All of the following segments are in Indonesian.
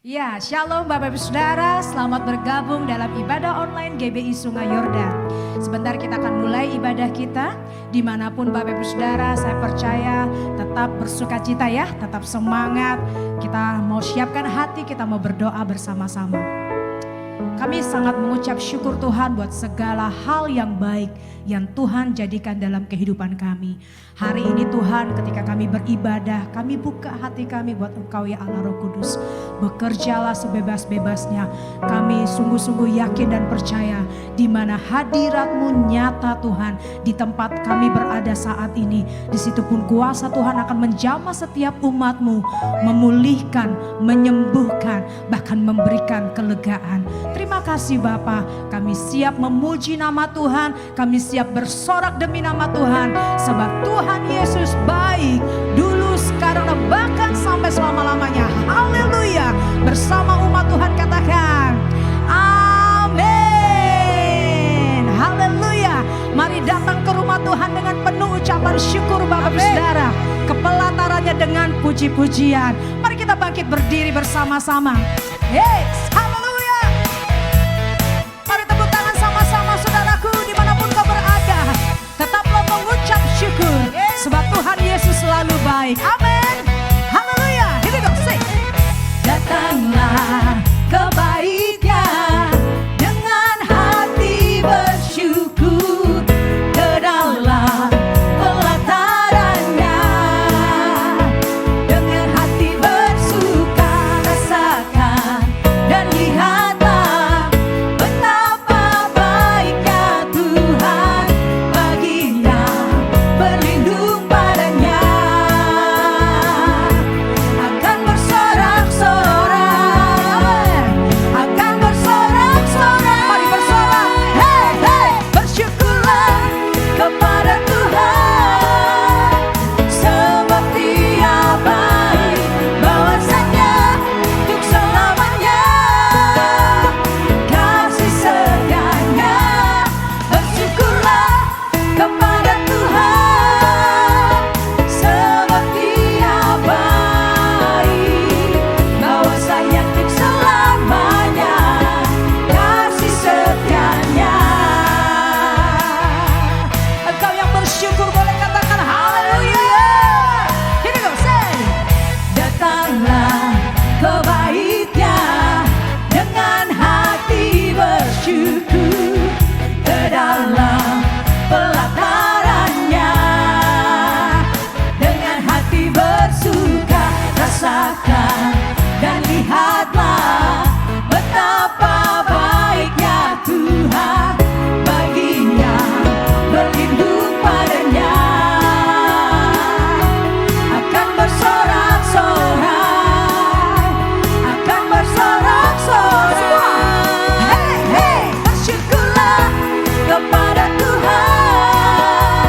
Ya, Shalom Bapak Ibu Saudara, selamat bergabung dalam ibadah online GBI Sungai Yordan. Sebentar kita akan mulai ibadah kita. Dimanapun Bapak Ibu Saudara, saya percaya tetap bersukacita ya, tetap semangat. Kita mau siapkan hati, kita mau berdoa bersama-sama. Kami sangat mengucap syukur Tuhan buat segala hal yang baik yang Tuhan jadikan dalam kehidupan kami. Hari ini Tuhan, ketika kami beribadah, kami buka hati kami buat Engkau ya Allah Roh Kudus. Bekerjalah sebebas-bebasnya. Kami sungguh-sungguh yakin dan percaya di mana hadirat-Mu nyata Tuhan di tempat kami berada saat ini. Di situ pun kuasa Tuhan akan menjamah setiap umat-Mu, memulihkan, menyembuhkan, bahkan memberikan kelegaan. Terima kasih Bapa, kami siap memuji nama Tuhan, kami siap bersorak demi nama Tuhan. Sebab Tuhan Yesus baik dulu, sekarang dan bahkan sampai selama-lamanya. Haleluya. Bersama umat Tuhan katakan amin. Haleluya. Mari datang ke rumah Tuhan dengan penuh ucapan syukur Bapak Ibu Saudara. Kepelatarannya dengan puji-pujian. Mari kita bangkit berdiri bersama-sama. Yes, haleluya. Mari tepuk tangan sama-sama saudaraku dimanapun kau berada. Tetaplah mengucap syukur. Sebab Tuhan Yesus selalu baik. Amin. Haleluya. Here we go. Sing. Datanglah kebaiknya dengan hati bersyukur ke dalam pelatarannya. Dengan hati bersuka rasakan dan lihatlah betapa baiknya Tuhan bagi yang berlindung padanya. Akan bersorak-sorai, akan bersorak-sorai. Mari bersorak, hey hey, bersyukurlah kepada Tuhan. Sebab Dia baik, bahwasanya untuk selamanya kasih setianya. Bersyukurlah kepada Tuhan. Sebab Dia baik, bahwasanya untuk selamanya kasih setianya. Engkau yang bersyukur boleh katakan haleluya. Here we go, say. Datanglah kebaiknya dengan hati bersyukur ke dalam pelatarannya. Dengan hati bersuka rasakan dan lihatlah betapa baiknya Tuhan bagi yang berlindung padanya. Akan bersorak-sorai, akan bersorak-sorai. Hey hey, bersyukurlah kepada Tuhan.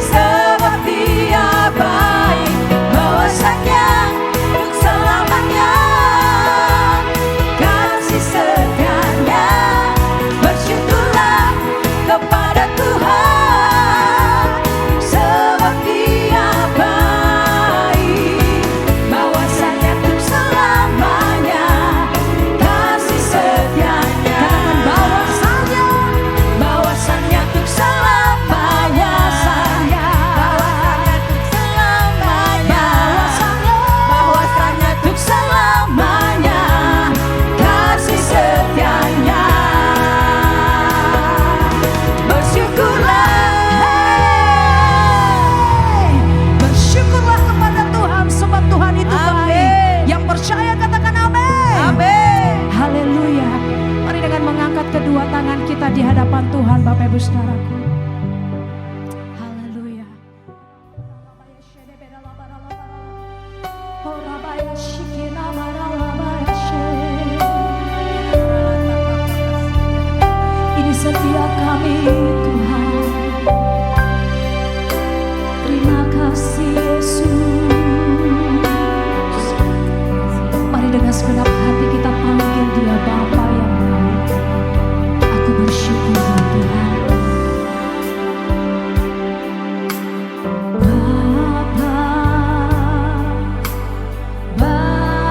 Sebab Dia baik, bahwasanya untuk selamanya kasih setianya. Bersyukurlah kepada Tuhan. Sebab Dia baik, bahwasanya untuk selamanya kasih setianya. Bahwasanya, bahwasanya untuk selamanya, bahwasanya untuk selamanya, bahwasanya untuk selamanya kasih setianya. Bersyukurlah, hey, bersyukurlah kepada Tuhan, sebab Tuhan itu baik. Yang percaya katakan amin. Amin. Haleluya. Mari dengan mengangkat kedua tangan kita di hadapan Tuhan Bapak Ibu Saudaraku. Haleluya. Ini setiap kami Tuhan. Terima kasih Yesus. Mari dengan segenap hati kita panggil Dia Bapa yang baik. Aku bersyukur ya Tuhan. Bapa, Bapa.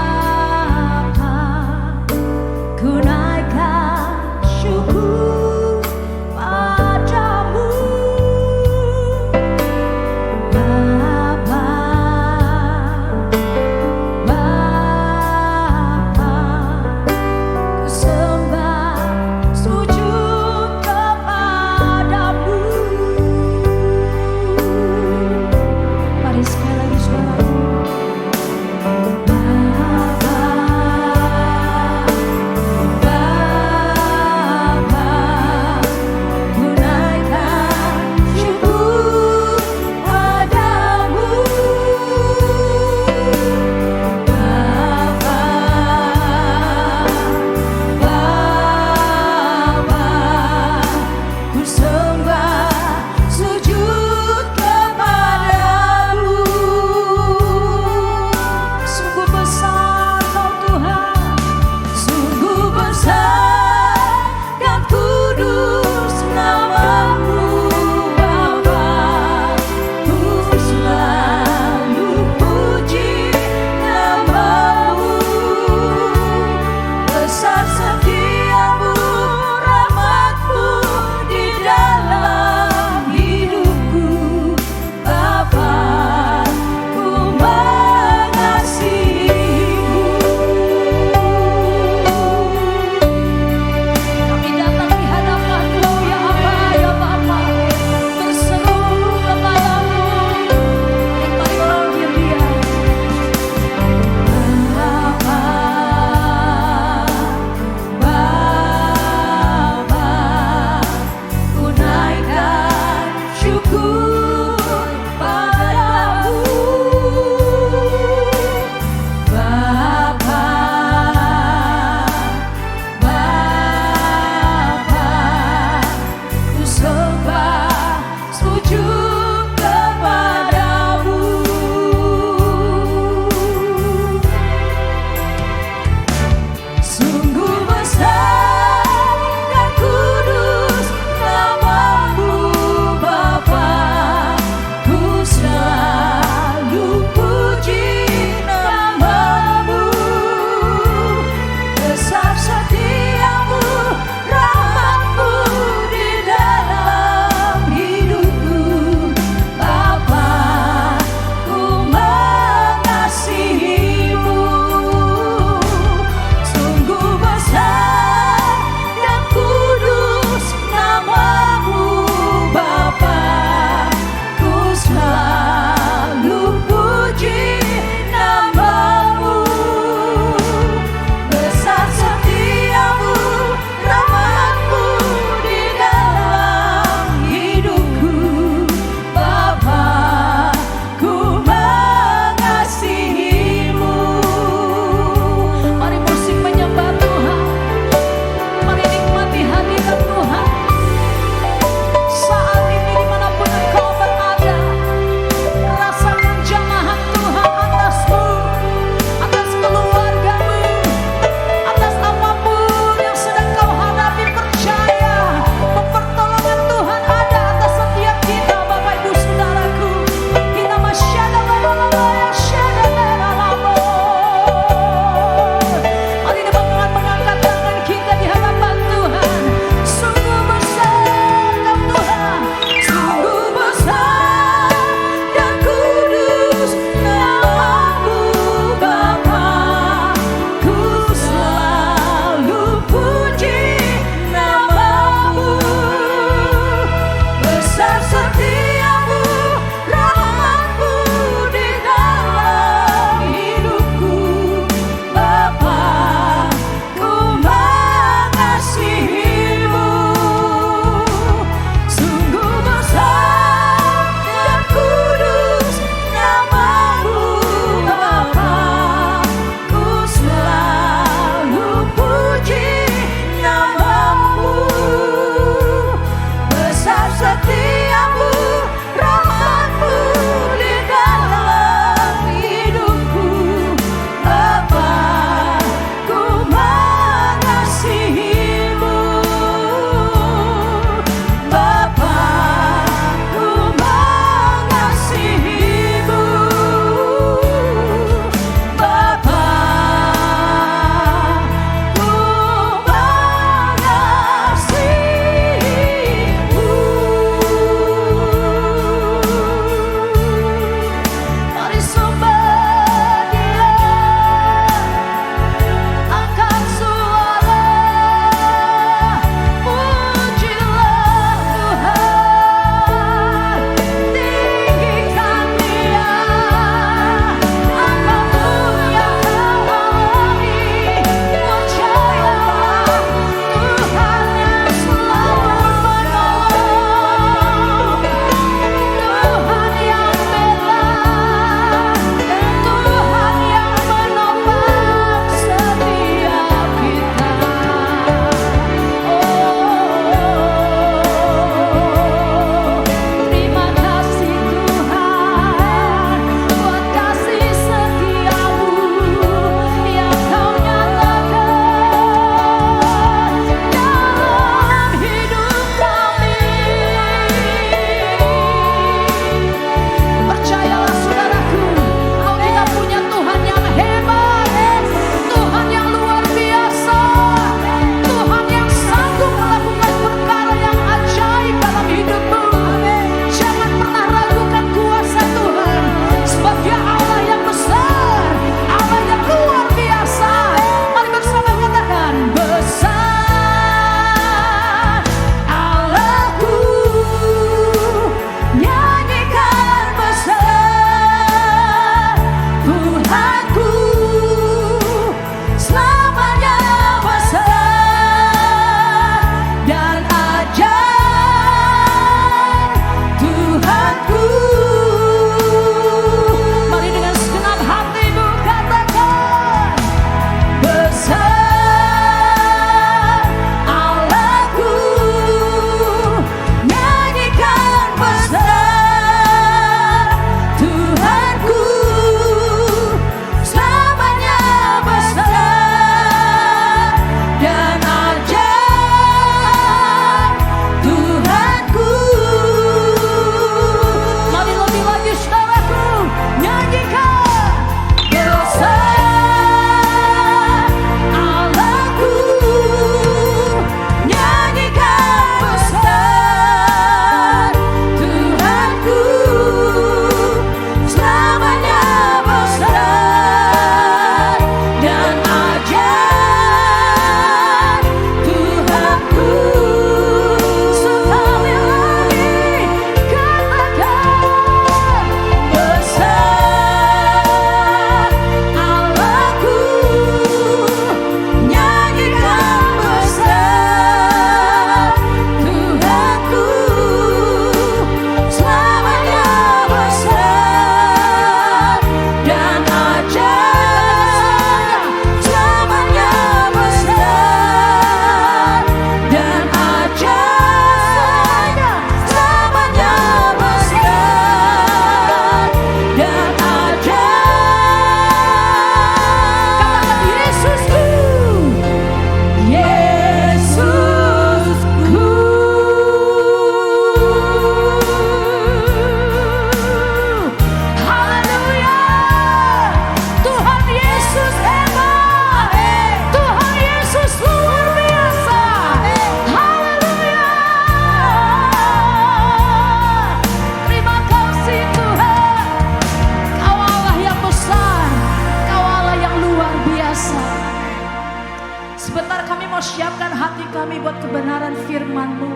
Engkau siapkan hati kami buat kebenaran firman-Mu.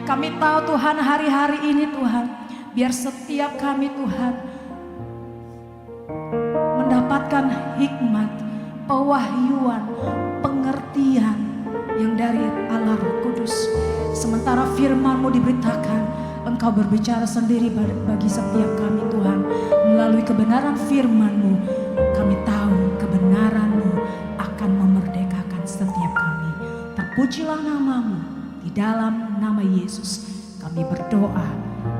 Kami tahu Tuhan hari-hari ini Tuhan, biar setiap kami Tuhan mendapatkan hikmat, pewahyuan, pengertian yang dari Allah Roh Kudus. Sementara firman-Mu diberitakan, Engkau berbicara sendiri bagi setiap kami Tuhan. Melalui kebenaran firman-Mu, kami tahu kebenaran-Mu akan memerdekakan setiap kami. Terpujilah nama-Mu, di dalam nama Yesus kami berdoa,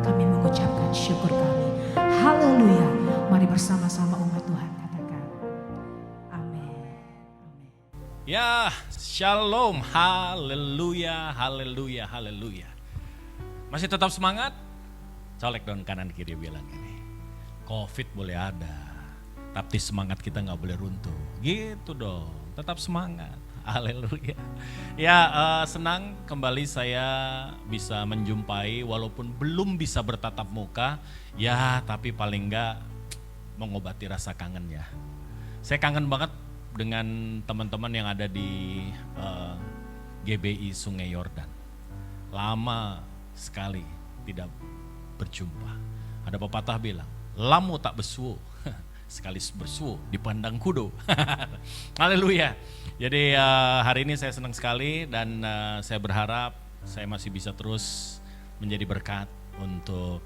kami mengucapkan syukur kami. Haleluya. Mari bersama-sama umat Tuhan katakan amin. Ya, shalom, haleluya, haleluya, haleluya. Masih tetap semangat? Colek dong kanan kiri bilang ini. Covid boleh ada, tapi semangat kita gak boleh runtuh. Gitu dong, tetap semangat. Haleluya. Ya, senang kembali saya bisa menjumpai walaupun belum bisa bertatap muka. Ya, tapi paling gak mengobati rasa kangen ya. Saya kangen banget dengan teman-teman yang ada di GBI Sungai Yordan. Lama sekali tidak berjumpa. Ada pepatah bilang, lamu tak besuo, sekali bersuo dipandang kudo. Haleluya. Jadi hari ini saya senang sekali dan saya berharap saya masih bisa terus menjadi berkat untuk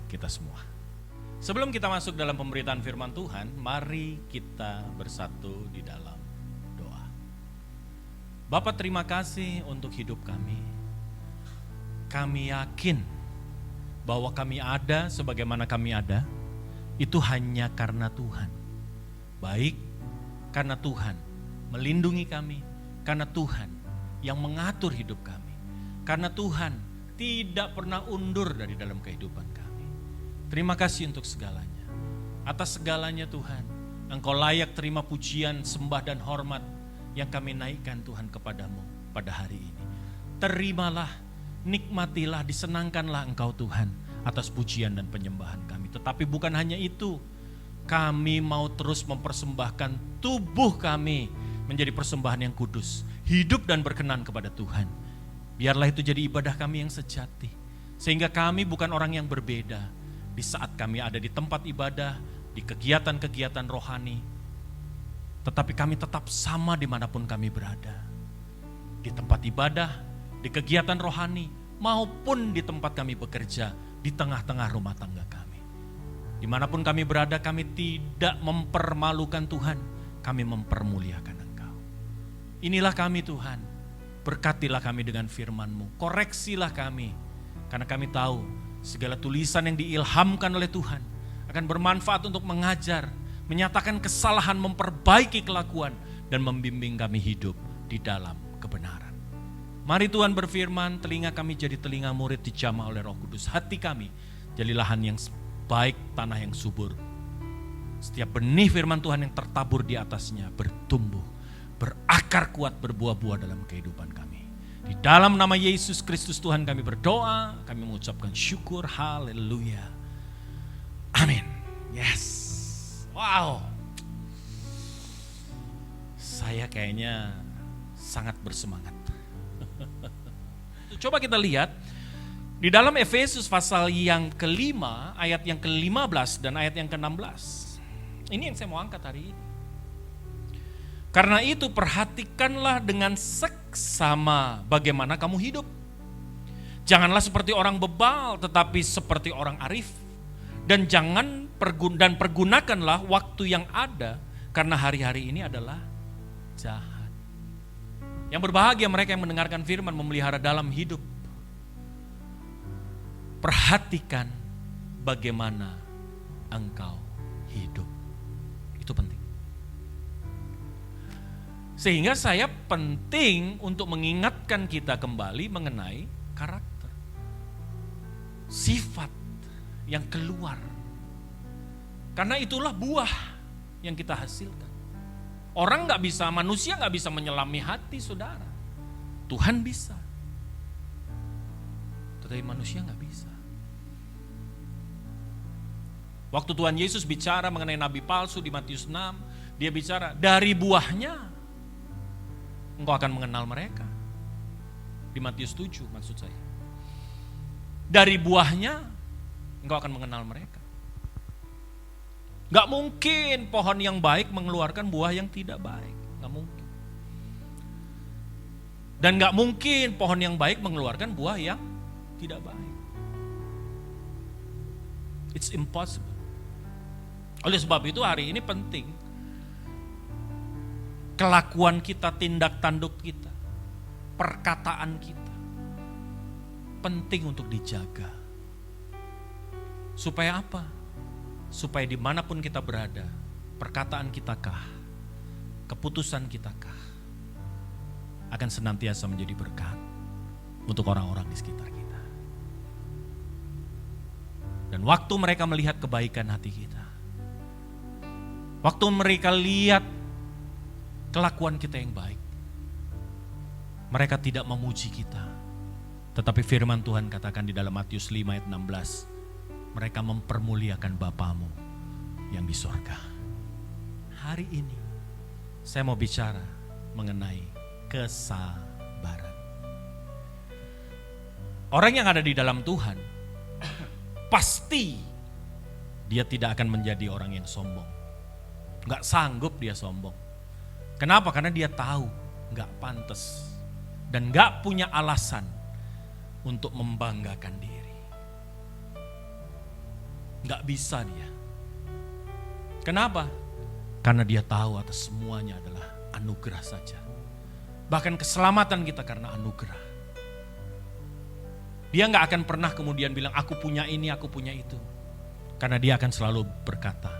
kita semua. Sebelum kita masuk dalam pemberitaan firman Tuhan, mari kita bersatu di dalam doa. Bapa, terima kasih untuk hidup kami. Kami yakin bahwa kami ada sebagaimana kami ada, itu hanya karena Tuhan. Baik karena Tuhan melindungi kami, karena Tuhan yang mengatur hidup kami, karena Tuhan tidak pernah undur dari dalam kehidupan kami. Terima kasih untuk segalanya. Atas segalanya Tuhan, Engkau layak terima pujian, sembah dan hormat yang kami naikkan Tuhan kepadamu pada hari ini. Terimalah, nikmatilah, disenangkanlah Engkau Tuhan atas pujian dan penyembahan kami. Tetapi bukan hanya itu, kami mau terus mempersembahkan tubuh kami menjadi persembahan yang kudus, hidup dan berkenan kepada Tuhan. Biarlah itu jadi ibadah kami yang sejati, sehingga kami bukan orang yang berbeda di saat kami ada di tempat ibadah, di kegiatan-kegiatan rohani, tetapi kami tetap sama dimanapun kami berada. Di tempat ibadah, di kegiatan rohani, maupun di tempat kami bekerja, di tengah-tengah rumah tangga kami. Dimanapun kami berada, kami tidak mempermalukan Tuhan, kami mempermuliakan Engkau. Inilah kami Tuhan, berkatilah kami dengan firman-Mu, koreksilah kami, karena kami tahu segala tulisan yang diilhamkan oleh Tuhan akan bermanfaat untuk mengajar, menyatakan kesalahan, memperbaiki kelakuan, dan membimbing kami hidup di dalam kebenaran. Mari Tuhan berfirman, telinga kami jadi telinga murid dijamah oleh Roh Kudus. Hati kami jadi lahan yang baik, tanah yang subur. Setiap benih firman Tuhan yang tertabur di atasnya bertumbuh, berakar kuat, berbuah-buah dalam kehidupan kami. Di dalam nama Yesus Kristus Tuhan kami berdoa, kami mengucapkan syukur, haleluya. Amin. Yes. Wow. Saya kayaknya sangat bersemangat. Coba kita lihat di dalam Efesus pasal yang kelima, ayat yang ke-15 dan ayat yang ke-16. Ini yang saya mau angkat hari ini. Karena itu perhatikanlah dengan seksama bagaimana kamu hidup. Janganlah seperti orang bebal, tetapi seperti orang arif. Dan pergunakanlah waktu yang ada, karena hari-hari ini adalah jahat. Yang berbahagia mereka yang mendengarkan firman, memelihara dalam hidup. Perhatikan bagaimana engkau hidup. Itu penting. Sehingga saya penting untuk mengingatkan kita kembali mengenai karakter. Sifat yang keluar. Karena itulah buah yang kita hasilkan. Orang gak bisa, manusia gak bisa menyelami hati saudara. Tuhan bisa. Tetapi manusia gak bisa. Waktu Tuhan Yesus bicara mengenai nabi palsu di Matius 6, dia bicara dari buahnya. engkau akan mengenal mereka. Di Matius 7 maksud saya. Dari buahnya engkau akan mengenal mereka. Gak mungkin pohon yang baik mengeluarkan buah yang tidak baik. Gak mungkin. Dan gak mungkin pohon yang baik mengeluarkan buah yang tidak baik. It's impossible. Oleh sebab itu hari ini penting kelakuan kita, tindak tanduk kita, perkataan kita penting untuk dijaga. Supaya apa? Supaya dimanapun kita berada, perkataan kita kah, keputusan kita kah, akan senantiasa menjadi berkat untuk orang-orang di sekitar kita. Dan waktu mereka melihat kebaikan hati kita, waktu mereka lihat kelakuan kita yang baik, mereka tidak memuji kita. Tetapi firman Tuhan katakan di dalam Matius 5 ayat 16, mereka mempermuliakan Bapamu yang di sorga. Hari ini saya mau bicara mengenai kesabaran. Orang yang ada di dalam Tuhan, pasti dia tidak akan menjadi orang yang sombong. Gak sanggup dia sombong. Kenapa? Karena dia tahu gak pantas dan gak punya alasan untuk membanggakan diri. Gak bisa dia. Kenapa? Karena dia tahu atas semuanya adalah anugerah saja. Bahkan keselamatan kita karena anugerah. Dia gak akan pernah kemudian bilang aku punya ini, aku punya itu. Karena dia akan selalu berkata,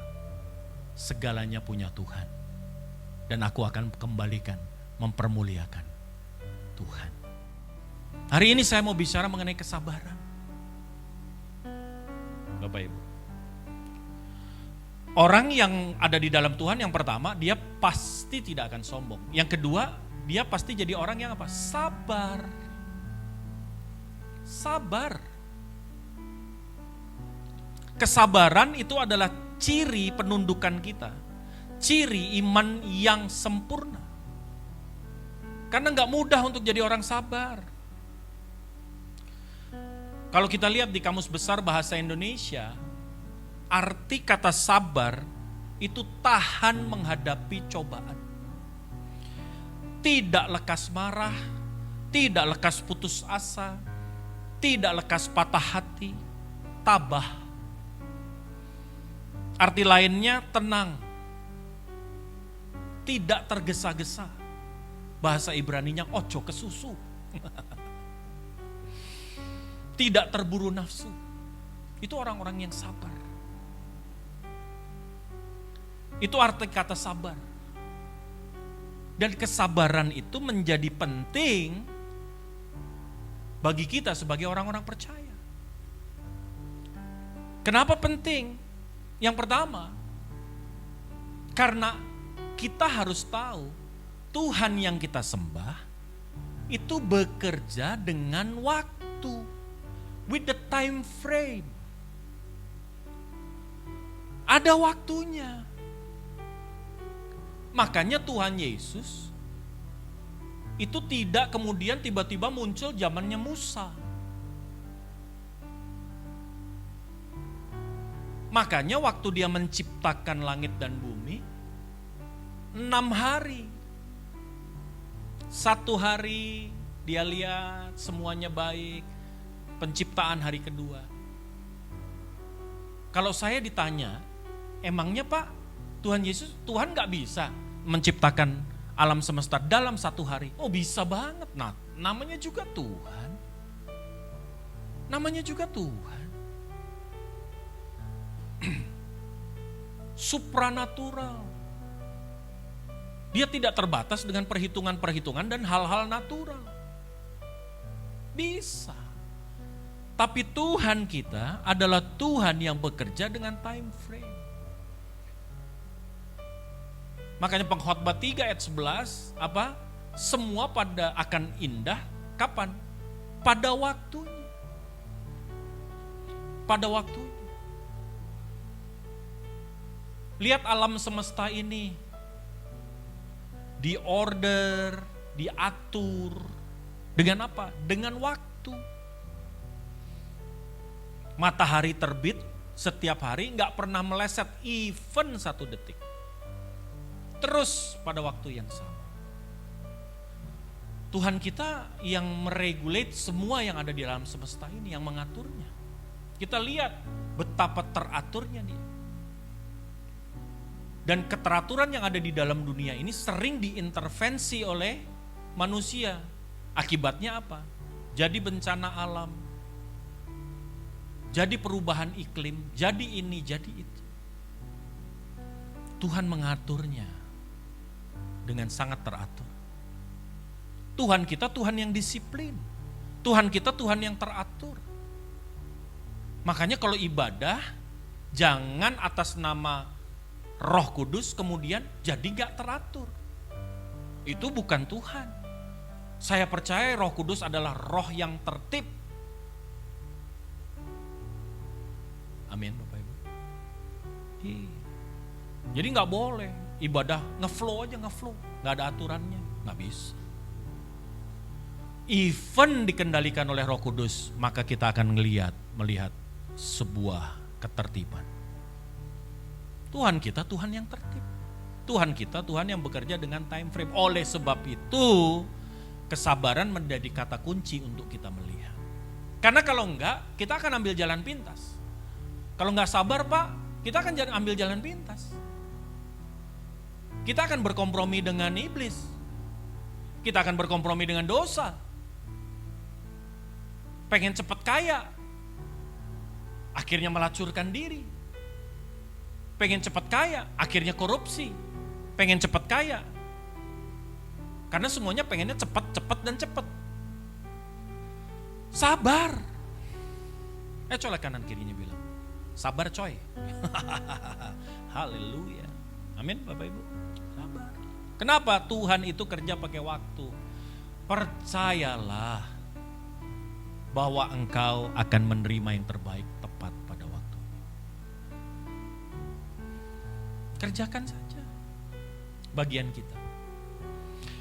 segalanya punya Tuhan. Dan aku akan kembalikan, mempermuliakan Tuhan. Hari ini saya mau bicara mengenai kesabaran. Bapak Ibu. Orang yang ada di dalam Tuhan yang pertama, dia pasti tidak akan sombong. Yang kedua, dia pasti jadi orang yang apa? Sabar. Sabar. Kesabaran itu adalah ciri penundukan kita. Ciri iman yang sempurna. Karena gak mudah untuk jadi orang sabar. Kalau kita lihat di Kamus Besar Bahasa Indonesia, arti kata sabar itu tahan menghadapi cobaan. Tidak lekas marah, tidak lekas putus asa, tidak lekas patah hati, tabah. Arti lainnya tenang, tidak tergesa-gesa. Bahasa Ibraninya ojo kesusu. Tidak terburu nafsu. Itu orang-orang yang sabar. Itu arti kata sabar. Dan kesabaran itu menjadi penting bagi kita sebagai orang-orang percaya. Kenapa penting? Yang pertama, karena kita harus tahu Tuhan yang kita sembah itu bekerja dengan waktu, with the time frame. Ada waktunya. Makanya Tuhan Yesus itu tidak kemudian tiba-tiba muncul zamannya Musa. Makanya waktu dia menciptakan langit dan bumi, 6 hari. 1 hari dia lihat semuanya baik, penciptaan hari kedua. Kalau saya ditanya, emangnya Pak, Tuhan gak bisa menciptakan alam semesta dalam 1 hari? Oh bisa banget, nah namanya juga Tuhan. Namanya juga Tuhan. Supranatural. Dia tidak terbatas dengan perhitungan-perhitungan dan hal-hal natural. Bisa. Tapi Tuhan kita adalah Tuhan yang bekerja dengan time frame. Makanya Pengkhotbah 3 ayat 11, apa? Semua pada akan indah, kapan? Pada waktunya. Pada waktunya. Lihat alam semesta ini. Diorder diatur. Dengan apa? Dengan waktu. Matahari terbit setiap hari, gak pernah meleset even 1 detik. Terus pada waktu yang sama. Tuhan kita yang meregulate semua yang ada di alam semesta ini, yang mengaturnya. Kita lihat betapa teraturnya dia. Dan keteraturan yang ada di dalam dunia ini sering diintervensi oleh manusia. Akibatnya apa? Jadi bencana alam, jadi perubahan iklim, jadi ini, jadi itu. Tuhan mengaturnya dengan sangat teratur. Tuhan kita Tuhan yang disiplin. Tuhan kita Tuhan yang teratur. Makanya kalau ibadah, jangan atas nama Roh Kudus kemudian jadi gak teratur. Itu bukan Tuhan. Saya percaya Roh Kudus adalah roh yang tertib. Amin Bapak Ibu. Jadi gak boleh ibadah ngeflow aja, ngeflow. Gak ada aturannya, gak bisa. Even dikendalikan oleh Roh Kudus, maka kita akan melihat sebuah ketertiban. Tuhan kita Tuhan yang tertib. Tuhan kita Tuhan yang bekerja dengan time frame. Oleh sebab itu, kesabaran menjadi kata kunci untuk kita melihat. Karena kalau enggak, kita akan ambil jalan pintas. Kalau enggak sabar Pak, kita akan ambil jalan pintas. Kita akan berkompromi dengan iblis. Kita akan berkompromi dengan dosa. Pengen cepat kaya, akhirnya melacurkan diri. Pengen cepat kaya, akhirnya korupsi. Pengen cepat kaya, karena semuanya pengennya cepat, dan cepat. Sabar. Colek kanan kirinya bilang, sabar coy. Haleluya. Amin Bapak Ibu. Sabar. Kenapa? Tuhan itu kerja pakai waktu. Percayalah bahwa engkau akan menerima yang terbaik tepat pada waktu. Kerjakan saja bagian kita.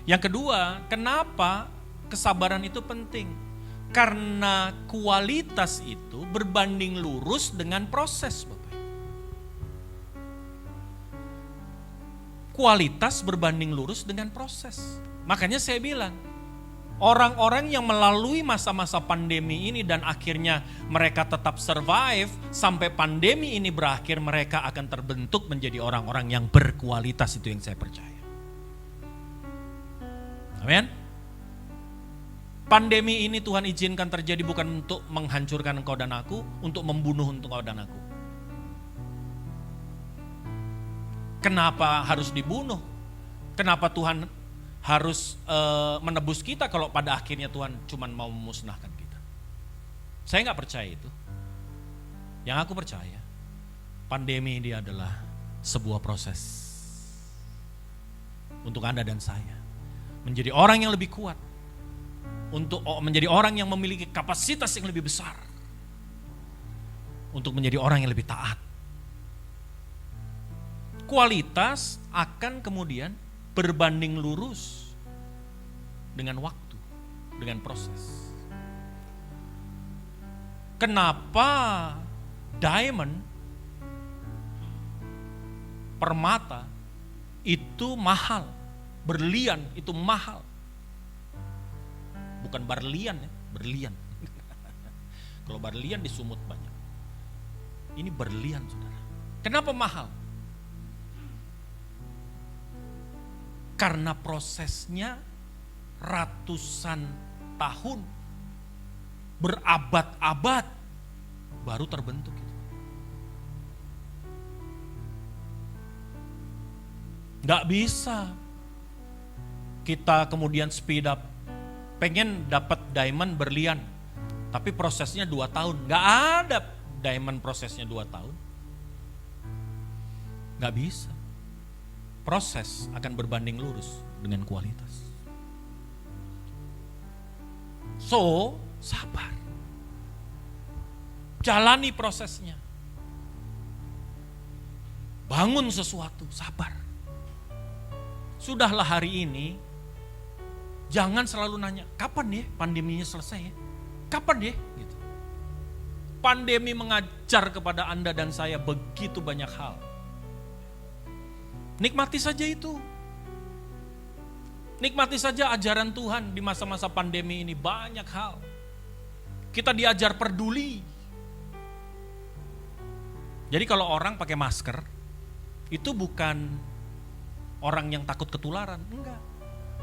Yang kedua, kenapa kesabaran itu penting? Karena kualitas itu berbanding lurus dengan proses, Bapak. Kualitas berbanding lurus dengan proses. Makanya saya bilang, orang-orang yang melalui masa-masa pandemi ini dan akhirnya mereka tetap survive sampai pandemi ini berakhir, mereka akan terbentuk menjadi orang-orang yang berkualitas, itu yang saya percaya. Amin. Pandemi ini Tuhan izinkan terjadi bukan untuk menghancurkan engkau dan aku, untuk membunuh engkau dan aku. Kenapa harus dibunuh? Kenapa Tuhan harus menebus kita kalau pada akhirnya Tuhan cuma mau memusnahkan kita? Saya gak percaya itu. Yang aku percaya, pandemi ini adalah sebuah proses untuk Anda dan saya menjadi orang yang lebih kuat, untuk menjadi orang yang memiliki kapasitas yang lebih besar, untuk menjadi orang yang lebih taat. Kualitas akan kemudian berbanding lurus dengan waktu, dengan proses. Kenapa diamond, permata itu mahal, berlian itu mahal. Bukan berlian ya, berlian. Kalau berlian di Sumut banyak. Ini berlian, saudara. Kenapa mahal? Karena prosesnya ratusan tahun, berabad-abad baru terbentuk itu. Gak bisa kita kemudian speed up, pengen dapat diamond berlian, tapi prosesnya 2 tahun. Gak ada diamond prosesnya 2 tahun. Gak bisa. Proses akan berbanding lurus dengan kualitas. So, sabar. Jalani prosesnya. Bangun sesuatu, sabar. Sudahlah hari ini, Jangan selalu nanya, kapan ya pandeminya selesai ya? Kapan ya? Gitu. Pandemi mengajar kepada Anda dan saya begitu banyak hal. Nikmati saja itu. Nikmati saja ajaran Tuhan di masa-masa pandemi ini, banyak hal. Kita diajar peduli. Jadi kalau orang pakai masker, itu bukan orang yang takut ketularan, enggak.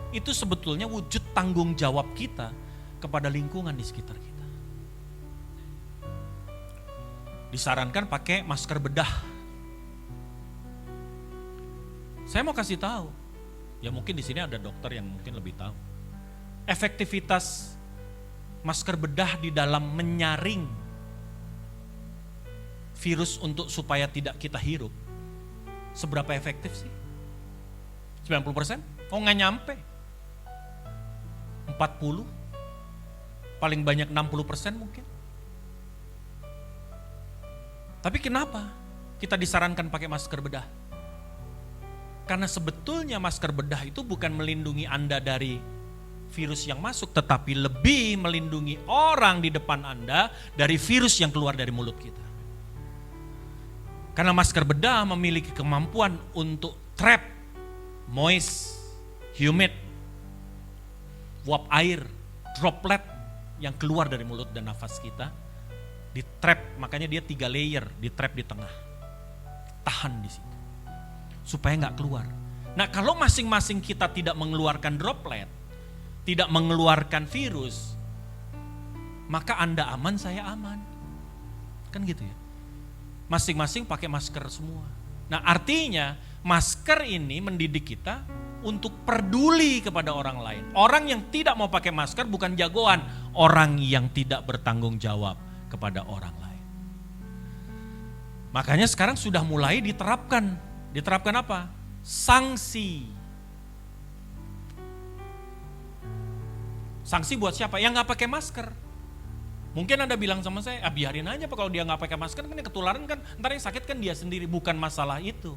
Itu sebetulnya wujud tanggung jawab kita kepada lingkungan di sekitar kita. Disarankan pakai masker bedah. Saya mau kasih tahu, ya mungkin di sini ada dokter yang mungkin lebih tahu. Efektivitas masker bedah di dalam menyaring virus untuk supaya tidak kita hirup, seberapa efektif sih? 90%? Oh nggak nyampe. 40, paling banyak 60% mungkin. Tapi kenapa kita disarankan pakai masker bedah? Karena sebetulnya masker bedah itu bukan melindungi Anda dari virus yang masuk, tetapi lebih melindungi orang di depan Anda dari virus yang keluar dari mulut kita. Karena masker bedah memiliki kemampuan untuk trap moist, humid, uap air, droplet yang keluar dari mulut dan nafas kita, di trap, makanya dia 3 layer, di trap di tengah, tahan di situ, supaya nggak keluar. Nah kalau masing-masing kita tidak mengeluarkan droplet, tidak mengeluarkan virus, maka Anda aman, saya aman, kan gitu ya. Masing-masing pakai masker semua. Nah artinya masker ini mendidik kita untuk peduli kepada orang lain. Orang yang tidak mau pakai masker bukan jagoan, orang yang tidak bertanggung jawab kepada orang lain. Makanya sekarang sudah mulai diterapkan. Diterapkan apa? Sanksi. Sanksi buat siapa? Yang nggak pakai masker. Mungkin Anda bilang sama saya, biarin aja Pak, kalau dia nggak pakai masker kan yang ketularan kan, ntar yang sakit kan dia sendiri. Bukan masalah itu.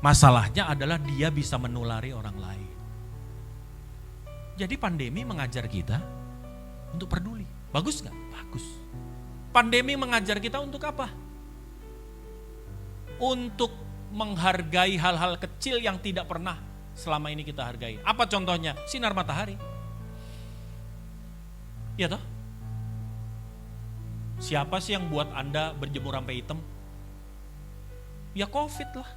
Masalahnya adalah dia bisa menulari orang lain. Jadi pandemi mengajar kita untuk peduli. Bagus gak? Bagus. Pandemi mengajar kita untuk apa? Untuk menghargai hal-hal kecil yang tidak pernah selama ini kita hargai. Apa contohnya? Sinar matahari. Iya toh? Siapa sih yang buat Anda berjemur sampai hitam? Ya COVID lah.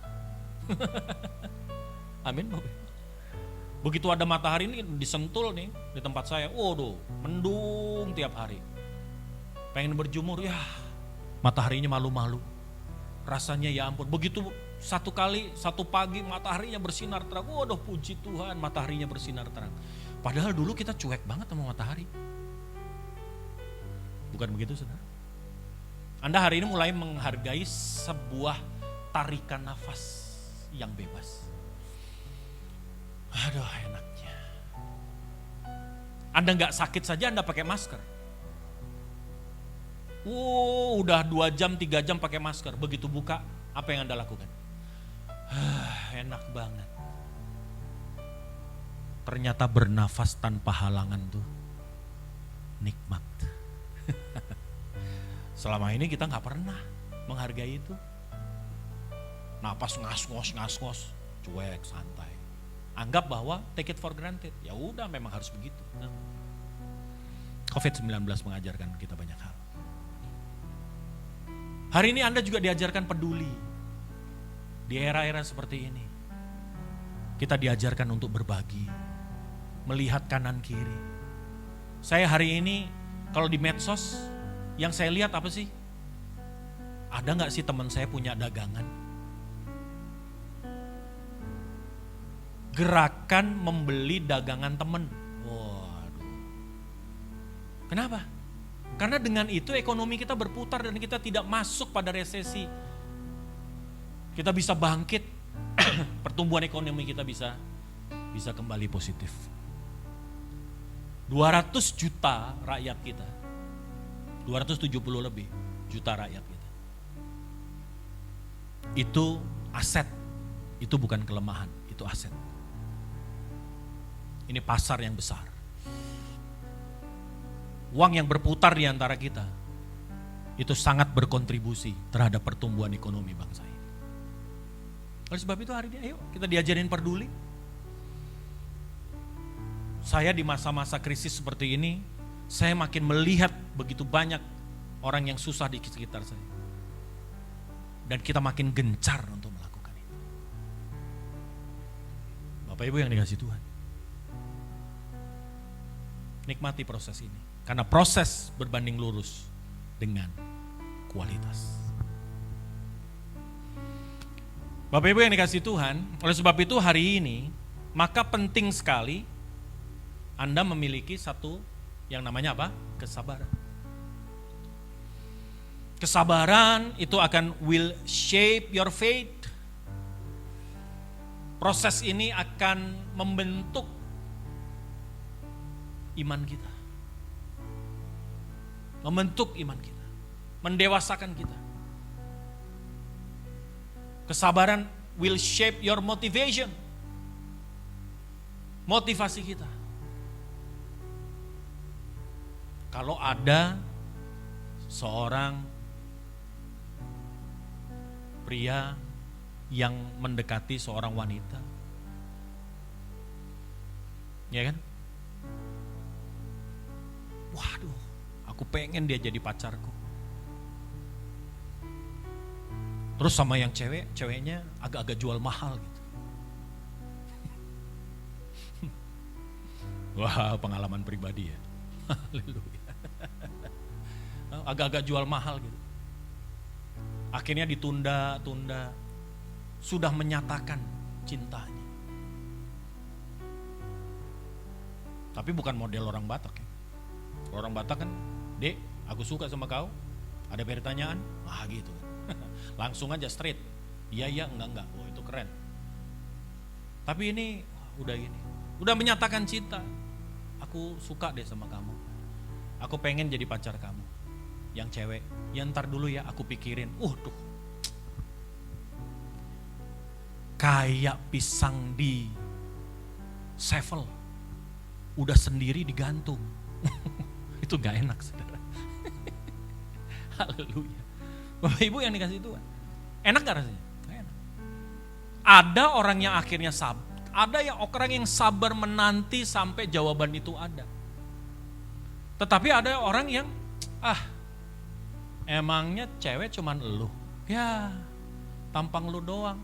Amin. Begitu ada matahari ini disentul nih di tempat saya, waduh, mendung tiap hari. Pengen berjemur, ya mataharinya malu-malu. Rasanya ya ampun, begitu satu pagi mataharinya bersinar terang, waduh puji Tuhan mataharinya bersinar terang. Padahal dulu kita cuek banget sama matahari. Bukan begitu saudara? Anda hari ini mulai menghargai sebuah tarikan nafas yang bebas. Aduh enaknya. Anda gak sakit saja Anda pakai masker. Udah 2 jam, 3 jam pakai masker. Begitu buka, apa yang Anda lakukan? Enak banget. Ternyata bernafas tanpa halangan tuh nikmat. Selama ini kita gak pernah menghargai itu. Napas ngas-ngos, cuek, santai. Anggap bahwa take it for granted. Ya udah memang harus begitu. COVID-19 mengajarkan kita banyak hal. Hari ini Anda juga diajarkan peduli. Di era-era seperti ini. Kita diajarkan untuk berbagi. Melihat kanan kiri. Saya hari ini kalau di medsos, yang saya lihat apa sih? Ada gak sih teman saya punya dagangan? Gerakan membeli dagangan teman. Waduh. Kenapa? Karena dengan itu ekonomi kita berputar dan kita tidak masuk pada resesi. Kita bisa bangkit. Pertumbuhan ekonomi kita bisa kembali positif. 200 juta rakyat kita. 270 lebih juta rakyat kita. Itu aset. Itu bukan kelemahan, itu aset. Ini pasar yang besar. Uang yang berputar di antara kita itu sangat berkontribusi terhadap pertumbuhan ekonomi bangsa ini. Oleh sebab itu hari ini ayo kita diajarin peduli. Saya di masa-masa krisis seperti ini, saya makin melihat begitu banyak orang yang susah di sekitar saya. Dan kita makin gencar untuk melakukan itu. Bapak Ibu yang dikasih Tuhan, nikmati proses ini. Karena proses berbanding lurus dengan kualitas. Bapak Ibu yang dikasih Tuhan, oleh sebab itu hari ini, maka penting sekali Anda memiliki satu yang namanya apa? Kesabaran. Kesabaran itu will shape your faith. Proses ini akan membentuk iman kita. Membentuk iman kita. Mendewasakan kita. Kesabaran will shape your motivation. Motivasi kita. Kalau ada seorang pria yang mendekati seorang wanita, ya kan? Waduh, aku pengen dia jadi pacarku. Terus sama yang ceweknya agak-agak jual mahal gitu. Wah, pengalaman pribadi ya. Haleluya. Agak-agak jual mahal gitu. Akhirnya ditunda. Sudah menyatakan cintanya. Tapi bukan model orang Batak ya. Orang Batak kan, "Dek, aku suka sama kau. Ada pertanyaan?" Ah gitu. Langsung aja straight. Iya, enggak. Oh itu keren. Tapi ini udah gini. Udah menyatakan cinta. Aku suka deh sama kamu. Aku pengen jadi pacar kamu. Yang cewek. Ya ntar dulu ya aku pikirin. Tuh. Kayak pisang di sevel. Udah sendiri digantung. Itu gak enak saudara. Haleluya. Bapak Ibu yang dikasih Tuhan. Enak gak rasanya? Gak enak. Ada orang yang akhirnya sabar. Ada yang orang yang sabar menanti sampai jawaban itu ada. Tetapi ada orang yang, emangnya cewek cuman elu. Ya, tampang lu doang.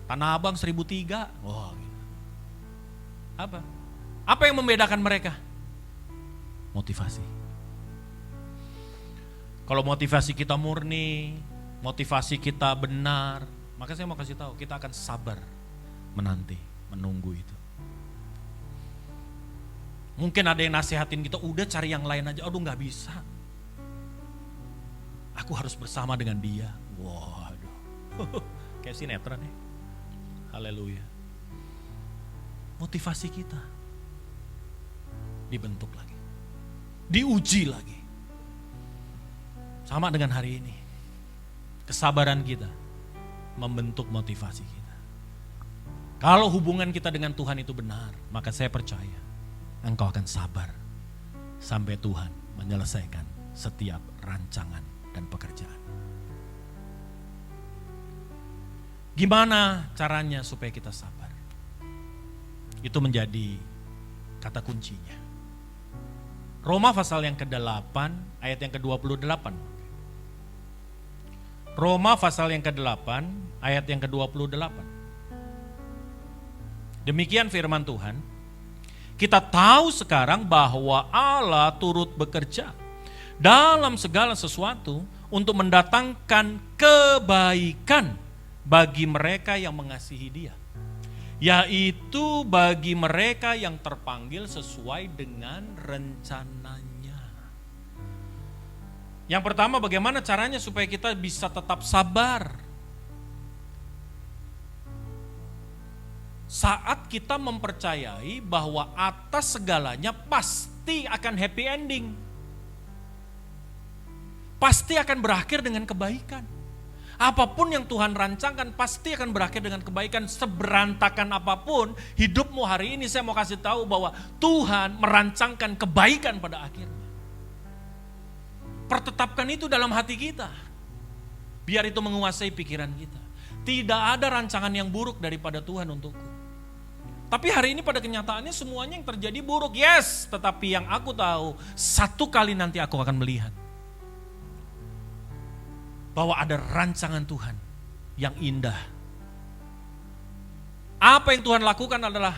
Tanah Abang 1.003. Wah, gitu. Apa? Apa yang membedakan mereka? Motivasi. Kalau motivasi kita murni, motivasi kita benar, maka saya mau kasih tahu, kita akan sabar menanti, menunggu itu. Mungkin ada yang nasihatin kita, udah cari yang lain aja. Aduh gak bisa. Aku harus bersama dengan dia. Waduh. Kayak sinetron ya. Haleluya. Motivasi kita dibentuk lagi. Diuji lagi. Sama dengan hari ini. Kesabaran kita membentuk motivasi kita. Kalau hubungan kita dengan Tuhan itu benar, maka saya percaya engkau akan sabar sampai Tuhan menyelesaikan setiap rancangan dan pekerjaan. Gimana caranya supaya kita sabar? Itu menjadi kata kuncinya. Roma pasal yang ke-8 ayat yang ke-28. Roma pasal yang ke-8 ayat yang ke-28. Demikian firman Tuhan. Kita tahu sekarang bahwa Allah turut bekerja dalam segala sesuatu untuk mendatangkan kebaikan bagi mereka yang mengasihi Dia, yaitu bagi mereka yang terpanggil sesuai dengan rencananya. Yang pertama, bagaimana caranya supaya kita bisa tetap sabar? Saat kita mempercayai bahwa atas segalanya pasti akan happy ending. Pasti akan berakhir dengan kebaikan. Apapun yang Tuhan rancangkan pasti akan berakhir dengan kebaikan. Seberantakan apapun hidupmu hari ini, saya mau kasih tahu bahwa Tuhan merancangkan kebaikan pada akhirnya. Pertetapkan itu dalam hati kita. Biar itu menguasai pikiran kita. Tidak ada rancangan yang buruk daripada Tuhan untukku. Tapi hari ini pada kenyataannya semuanya yang terjadi buruk. Yes, tetapi yang aku tahu, satu kali nanti aku akan melihat bahwa ada rancangan Tuhan yang indah. Apa yang Tuhan lakukan adalah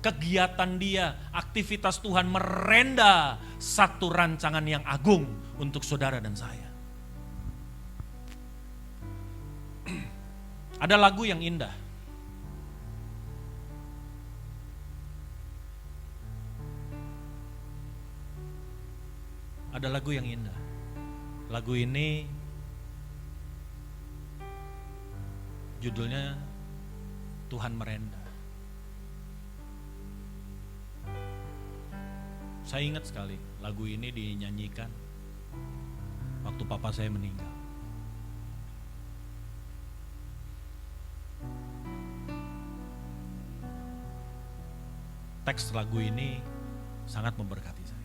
kegiatan Dia, aktivitas Tuhan merenda satu rancangan yang agung untuk saudara dan saya. Ada lagu yang indah. Ada lagu yang indah. Lagu ini judulnya Tuhan Merenda. Saya ingat sekali lagu ini dinyanyikan waktu papa saya meninggal. Teks lagu ini sangat memberkati saya.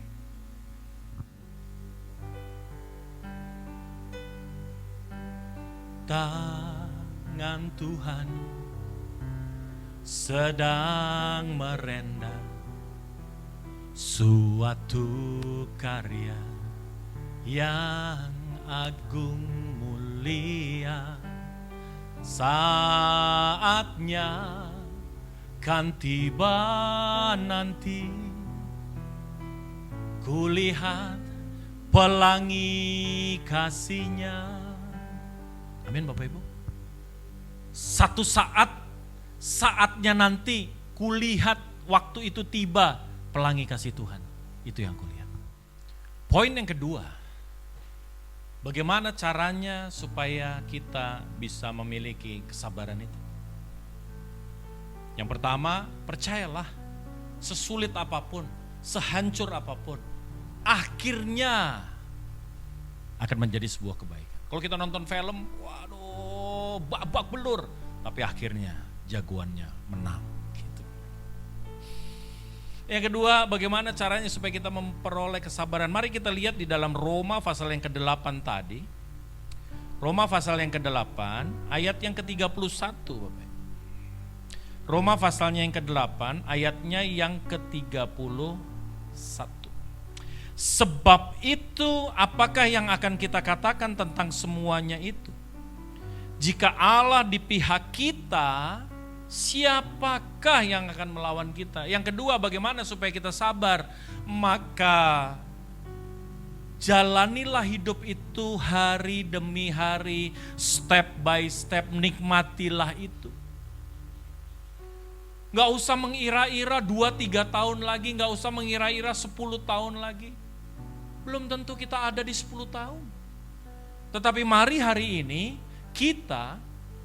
Tangan Tuhan sedang merenda suatu karya yang agung mulia. Saatnya kan tiba nanti, kulihat pelangi kasih-Nya. Amin Bapak Ibu. Satu saat, saatnya nanti kulihat waktu itu tiba pelangi kasih Tuhan. Itu yang kulihat. Poin yang kedua, bagaimana caranya supaya kita bisa memiliki kesabaran itu? Yang pertama, percayalah, sesulit apapun, sehancur apapun, akhirnya akan menjadi sebuah kebaikan. Kalau kita nonton film, waduh, babak belur, tapi akhirnya jagoannya menang. Gitu. Yang kedua, bagaimana caranya supaya kita memperoleh kesabaran? Mari kita lihat di dalam Roma pasal yang ke-8 tadi. Roma pasal yang ke-8, ayat yang ke-31, Bapak. Roma pasalnya yang ke-8, ayatnya yang ke-31. Sebab itu, apakah yang akan kita katakan tentang semuanya itu? Jika Allah di pihak kita, siapakah yang akan melawan kita? Yang kedua, bagaimana supaya kita sabar? Maka jalanilah hidup itu hari demi hari, step by step, nikmatilah itu. Gak usah mengira-ira 2-3 tahun lagi, gak usah mengira-ira 10 tahun lagi. Belum tentu kita ada di 10 tahun. Tetapi mari hari ini kita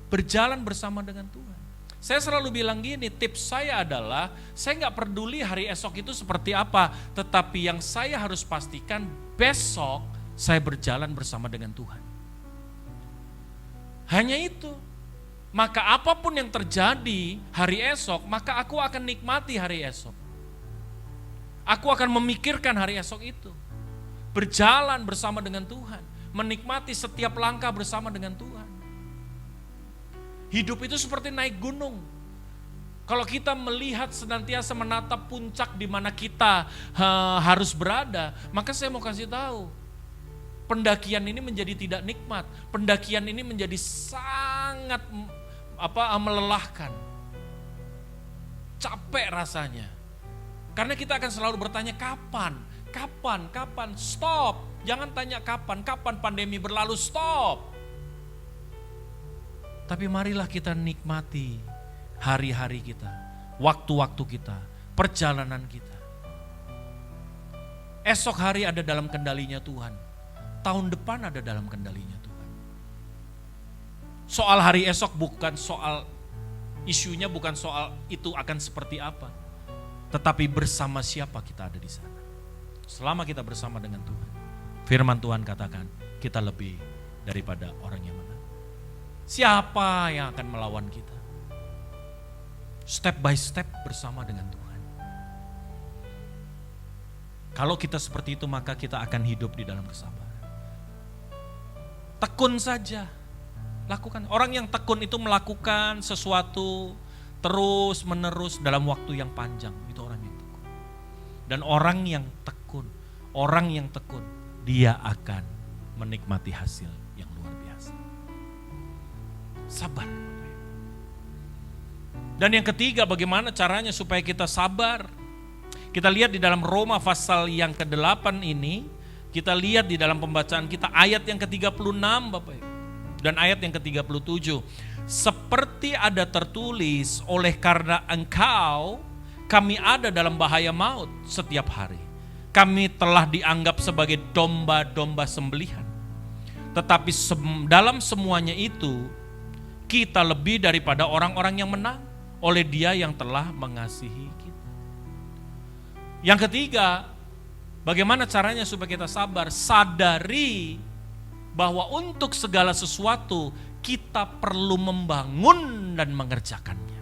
berjalan bersama dengan Tuhan. Saya selalu bilang gini, tips saya adalah saya gak peduli hari esok itu seperti apa. Tetapi yang saya harus pastikan besok saya berjalan bersama dengan Tuhan. Hanya itu. Maka apapun yang terjadi hari esok, maka aku akan nikmati hari esok. Aku akan memikirkan hari esok itu. Berjalan bersama dengan Tuhan. Menikmati setiap langkah bersama dengan Tuhan. Hidup itu seperti naik gunung. Kalau kita melihat senantiasa menatap puncak di mana kita harus berada, maka saya mau kasih tahu, pendakian ini menjadi tidak nikmat. Pendakian ini menjadi sangat melelahkan. Capek rasanya. Karena kita akan selalu bertanya kapan? Stop. Jangan tanya kapan pandemi berlalu, stop. Tapi marilah kita nikmati hari-hari kita, waktu-waktu kita, perjalanan kita. Esok hari ada dalam kendalinya Tuhan. Tahun depan ada dalam kendalinya Tuhan. Soal hari esok bukan soal, isunya bukan soal itu akan seperti apa. Tetapi bersama siapa kita ada di sana. Selama kita bersama dengan Tuhan. Firman Tuhan katakan, kita lebih daripada orang yang menang. Siapa yang akan melawan kita? Step by step bersama dengan Tuhan. Kalau kita seperti itu, maka kita akan hidup di dalam kesabaran. Tekun saja, lakukan. Orang yang tekun itu melakukan sesuatu terus menerus dalam waktu yang panjang. Itu orang yang tekun. Dan orang yang tekun, dia akan menikmati hasil yang luar biasa. Sabar. Dan yang ketiga, bagaimana caranya supaya kita sabar? Kita lihat di dalam Roma pasal yang ke-8 ini, kita lihat di dalam pembacaan kita ayat yang ke-36 Bapak Ibu. Dan ayat yang ke-37. Seperti ada tertulis, oleh karena engkau, kami ada dalam bahaya maut setiap hari. Kami telah dianggap sebagai domba-domba sembelihan. Tetapi dalam semuanya itu, kita lebih daripada orang-orang yang menang oleh Dia yang telah mengasihi kita. Yang ketiga, bagaimana caranya supaya kita sabar? Sadari bahwa untuk segala sesuatu kita perlu membangun dan mengerjakannya.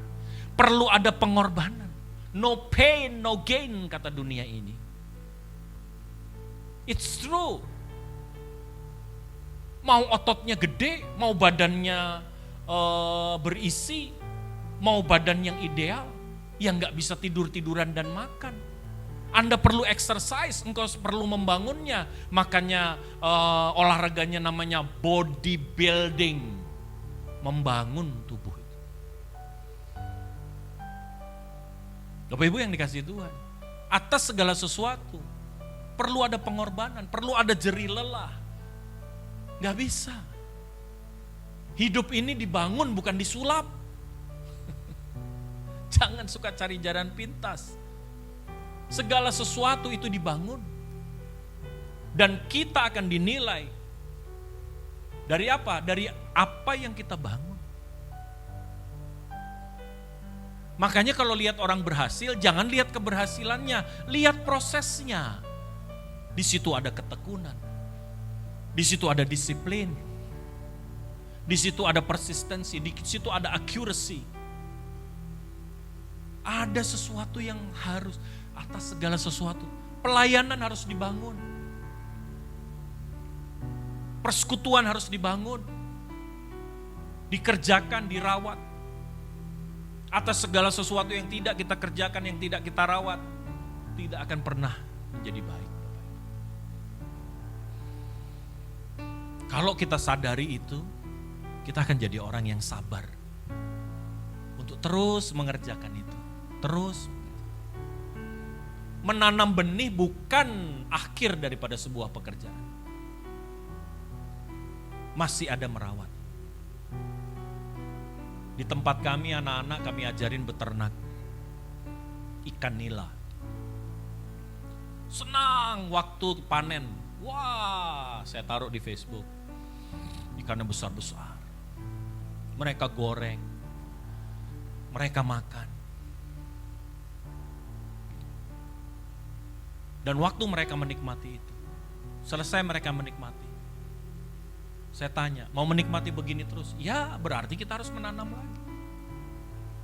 Perlu ada pengorbanan. No pain, no gain, kata dunia ini. It's true. Mau ototnya gede, mau badannya berisi, mau badan yang ideal, yang gak bisa tidur-tiduran dan makan. Anda perlu exercise, engkau perlu membangunnya. Makanya olahraganya namanya bodybuilding. Membangun tubuh itu. Bapak Ibu yang dikasihi Tuhan, atas segala sesuatu perlu ada pengorbanan, perlu ada jerih lelah. Gak bisa. Hidup ini dibangun bukan disulap. Jangan suka cari jalan pintas. Segala sesuatu itu dibangun. Dan kita akan dinilai. Dari apa? Dari apa yang kita bangun. Makanya kalau lihat orang berhasil, jangan lihat keberhasilannya. Lihat prosesnya. Di situ ada ketekunan. Di situ ada disiplin. Di situ ada persistensi. Di situ ada accuracy. Ada sesuatu yang harus, atas segala sesuatu, pelayanan harus dibangun. Persekutuan harus dibangun. Dikerjakan, dirawat. Atas segala sesuatu yang tidak kita kerjakan, yang tidak kita rawat, tidak akan pernah menjadi baik. Kalau kita sadari itu, kita akan jadi orang yang sabar. Untuk terus mengerjakan itu. Terus menanam benih bukan akhir daripada sebuah pekerjaan. Masih ada merawat. Di tempat kami anak-anak kami ajarin beternak ikan nila. Senang waktu panen. Wah, saya taruh di Facebook. Ikannya besar-besar. Mereka goreng. Mereka makan. Dan waktu mereka menikmati itu, selesai mereka menikmati, saya tanya, mau menikmati begini terus? Ya, berarti kita harus menanam lagi.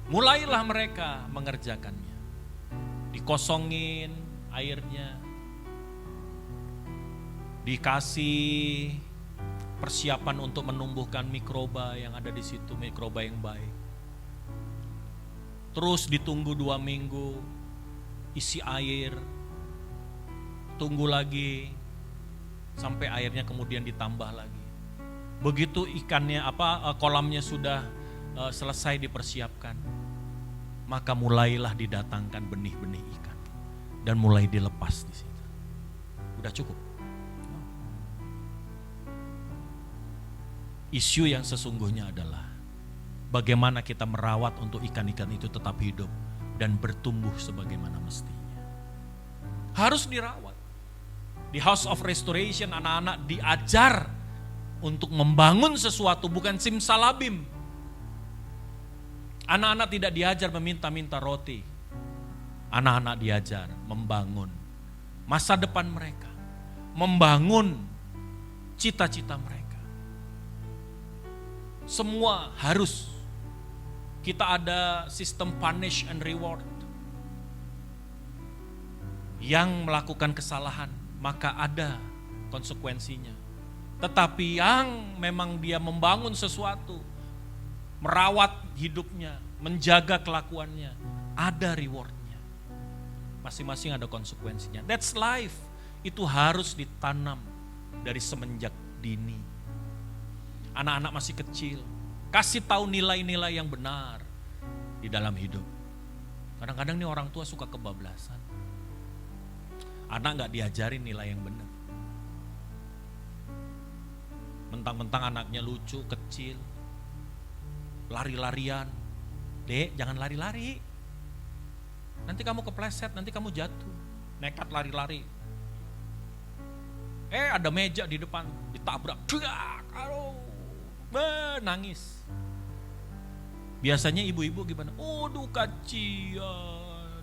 Mulailah mereka mengerjakannya. Dikosongin airnya, dikasih persiapan untuk menumbuhkan mikroba yang ada di situ, mikroba yang baik. Terus ditunggu 2 minggu, isi air, tunggu lagi sampai airnya kemudian ditambah lagi. Begitu ikannya kolamnya sudah selesai dipersiapkan, maka mulailah didatangkan benih-benih ikan dan mulai dilepas di situ. Udah cukup. Isu yang sesungguhnya adalah bagaimana kita merawat untuk ikan-ikan itu tetap hidup dan bertumbuh sebagaimana mestinya. Harus dirawat. Di House of Restoration anak-anak diajar untuk membangun sesuatu, bukan simsalabim. Anak-anak tidak diajar meminta-minta roti. Anak-anak diajar membangun masa depan mereka, membangun cita-cita mereka. Semua harus. Kita ada sistem punish and reward. Yang melakukan kesalahan, maka ada konsekuensinya. Tetapi yang memang dia membangun sesuatu, merawat hidupnya, menjaga kelakuannya, ada rewardnya. Masing-masing ada konsekuensinya. That's life. Itu harus ditanam dari semenjak dini. Anak-anak masih kecil, kasih tahu nilai-nilai yang benar di dalam hidup. Kadang-kadang nih orang tua suka kebablasan. Anak gak diajarin nilai yang benar. Mentang-mentang anaknya lucu, kecil, lari-larian. Dek, jangan lari-lari. Nanti kamu kepleset, nanti kamu jatuh. Nekat lari-lari. Ada meja di depan, ditabrak. Aduh, nangis. Biasanya ibu-ibu gimana? Aduh, kasihan.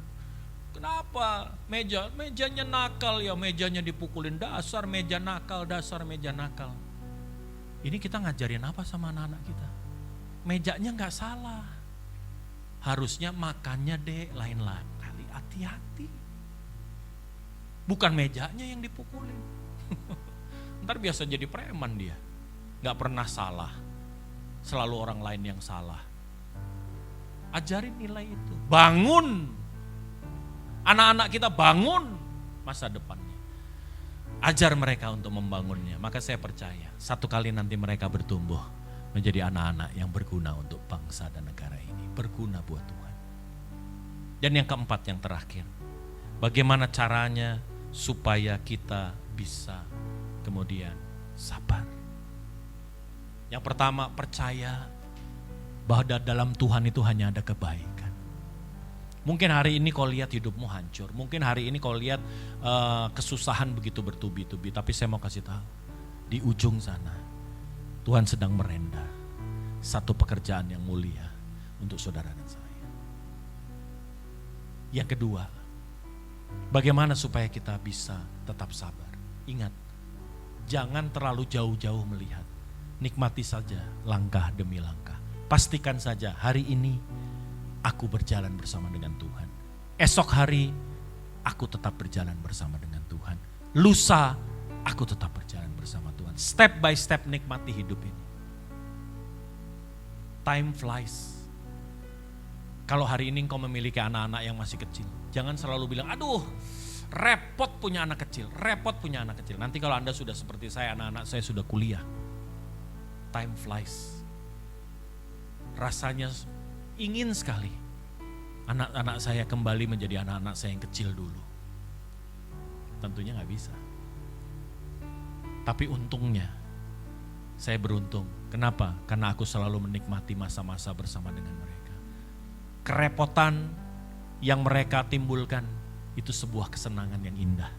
Kenapa? Mejanya nakal ya, mejanya dipukulin. Dasar meja nakal, dasar meja nakal. Ini kita ngajarin apa sama anak-anak kita? Mejanya gak salah. Harusnya makannya dek, lain kali hati-hati. Bukan mejanya yang dipukulin. Ntar biasa jadi preman dia. Gak pernah salah. Selalu orang lain yang salah. Ajarin nilai itu. Bangun. Anak-anak kita bangun masa depannya. Ajar mereka untuk membangunnya. Maka saya percaya satu kali nanti mereka bertumbuh menjadi anak-anak yang berguna untuk bangsa dan negara ini. Berguna buat Tuhan. Dan yang keempat, yang terakhir. Bagaimana caranya supaya kita bisa kemudian sabar. Yang pertama, percaya bahwa dalam Tuhan itu hanya ada kebaikan. Mungkin hari ini kau lihat hidupmu hancur. Mungkin hari ini kau lihat kesusahan begitu bertubi-tubi. Tapi saya mau kasih tahu, di ujung sana Tuhan sedang merenda satu pekerjaan yang mulia untuk saudara dan saya. Yang kedua, bagaimana supaya kita bisa tetap sabar. Ingat, jangan terlalu jauh-jauh melihat. Nikmati saja langkah demi langkah. Pastikan saja hari ini aku berjalan bersama dengan Tuhan. Esok hari aku tetap berjalan bersama dengan Tuhan. Lusa aku tetap berjalan bersama Tuhan. Step by step nikmati hidup ini. Time flies. Kalau hari ini engkau memiliki anak-anak yang masih kecil, jangan selalu bilang, aduh repot punya anak kecil, repot punya anak kecil. Nanti kalau Anda sudah seperti saya, anak-anak saya sudah kuliah. Time flies. Rasanya ingin sekali anak-anak saya kembali menjadi anak-anak saya yang kecil dulu. Tentunya gak bisa. Tapi untungnya saya beruntung. Kenapa? Karena aku selalu menikmati masa-masa bersama dengan mereka. Kerepotan yang mereka timbulkan itu sebuah kesenangan yang indah.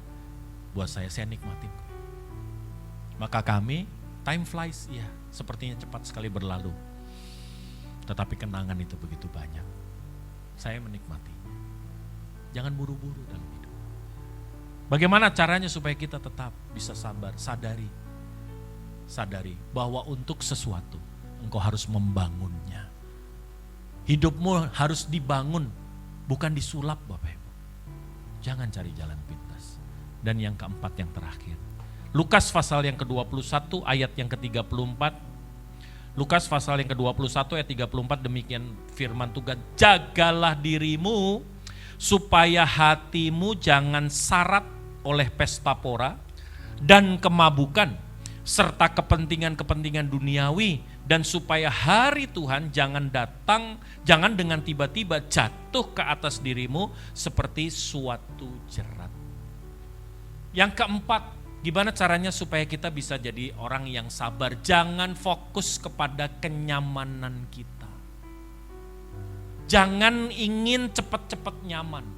Buat saya nikmatin. Maka kami, time flies, ya sepertinya cepat sekali berlalu. Tetapi kenangan itu begitu banyak. Saya menikmati. Jangan buru-buru dalam hidup. Bagaimana caranya supaya kita tetap bisa sabar? Sadari bahwa untuk sesuatu engkau harus membangunnya. Hidupmu harus dibangun, bukan disulap Bapak Ibu. Jangan cari jalan pintas. Dan yang keempat, yang terakhir. Lukas pasal yang ke-21 ayat yang ke-34. Lukas pasal yang ke-21 ayat 34, demikian firman Tuhan. Jagalah dirimu supaya hatimu jangan sarat oleh pesta pora dan kemabukan serta kepentingan-kepentingan duniawi, dan supaya hari Tuhan jangan dengan tiba-tiba jatuh ke atas dirimu seperti suatu jerat. Yang keempat, gimana caranya supaya kita bisa jadi orang yang sabar? Jangan fokus kepada kenyamanan kita. Jangan ingin cepat-cepat nyaman.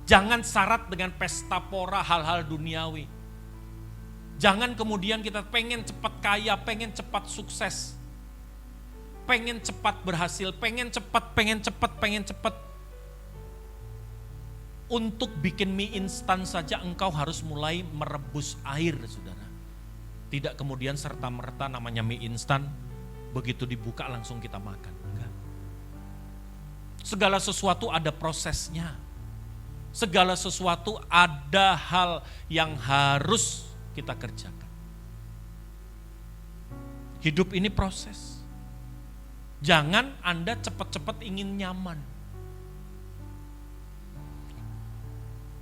Jangan syarat dengan pesta pora hal-hal duniawi. Jangan kemudian kita pengen cepat kaya, pengen cepat sukses. Pengen cepat berhasil, pengen cepat. Untuk bikin mie instan saja engkau harus mulai merebus air, saudara. Tidak kemudian serta-merta namanya mie instan, begitu dibuka langsung kita makan. Enggak. Segala sesuatu ada prosesnya. Segala sesuatu ada hal yang harus kita kerjakan. Hidup ini proses. Jangan Anda cepat-cepat ingin nyaman.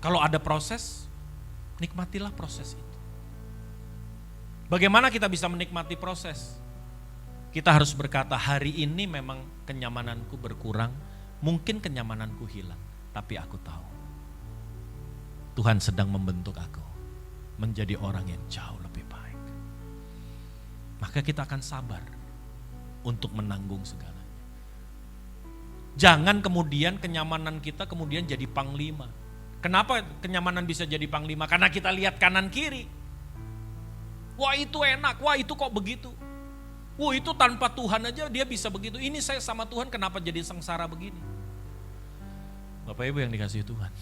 Kalau ada proses, nikmatilah proses itu. Bagaimana kita bisa menikmati proses? Kita harus berkata, hari ini memang kenyamananku berkurang, mungkin kenyamananku hilang, tapi aku tahu Tuhan sedang membentuk aku menjadi orang yang jauh lebih baik. Maka kita akan sabar untuk menanggung segalanya. Jangan kemudian kenyamanan kita kemudian jadi panglima. Kenapa kenyamanan bisa jadi panglima? Karena kita lihat kanan kiri. Wah itu enak, wah itu kok begitu. Wah itu tanpa Tuhan aja dia bisa begitu. Ini saya sama Tuhan kenapa jadi sengsara begini? Bapak Ibu yang dikasihi Tuhan.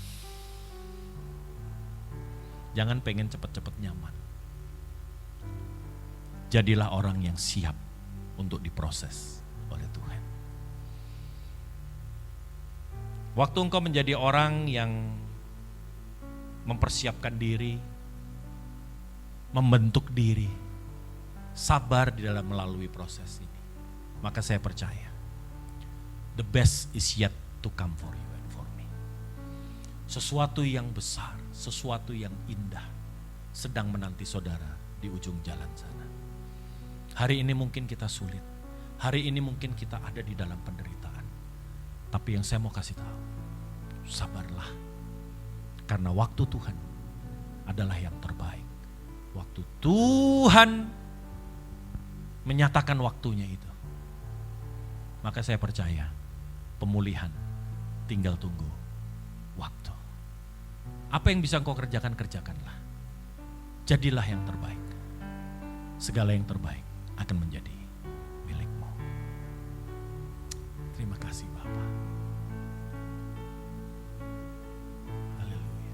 Jangan pengen cepat-cepat nyaman. Jadilah orang yang siap untuk diproses oleh Tuhan. Waktu engkau menjadi orang yang mempersiapkan diri, membentuk diri, sabar di dalam melalui proses ini, maka saya percaya the best is yet to come for you and for me. Sesuatu yang besar, sesuatu yang indah sedang menanti saudara di ujung jalan sana. Hari ini mungkin kita sulit, hari ini mungkin kita ada di dalam penderitaan, tapi yang saya mau kasih tahu, sabarlah, karena waktu Tuhan adalah yang terbaik. Waktu Tuhan menyatakan waktunya itu, maka saya percaya pemulihan tinggal tunggu waktu. Apa yang bisa engkau kerjakan, kerjakanlah. Jadilah yang terbaik. Segala yang terbaik akan menjadi milikmu. Terima kasih Bapa. Haleluya.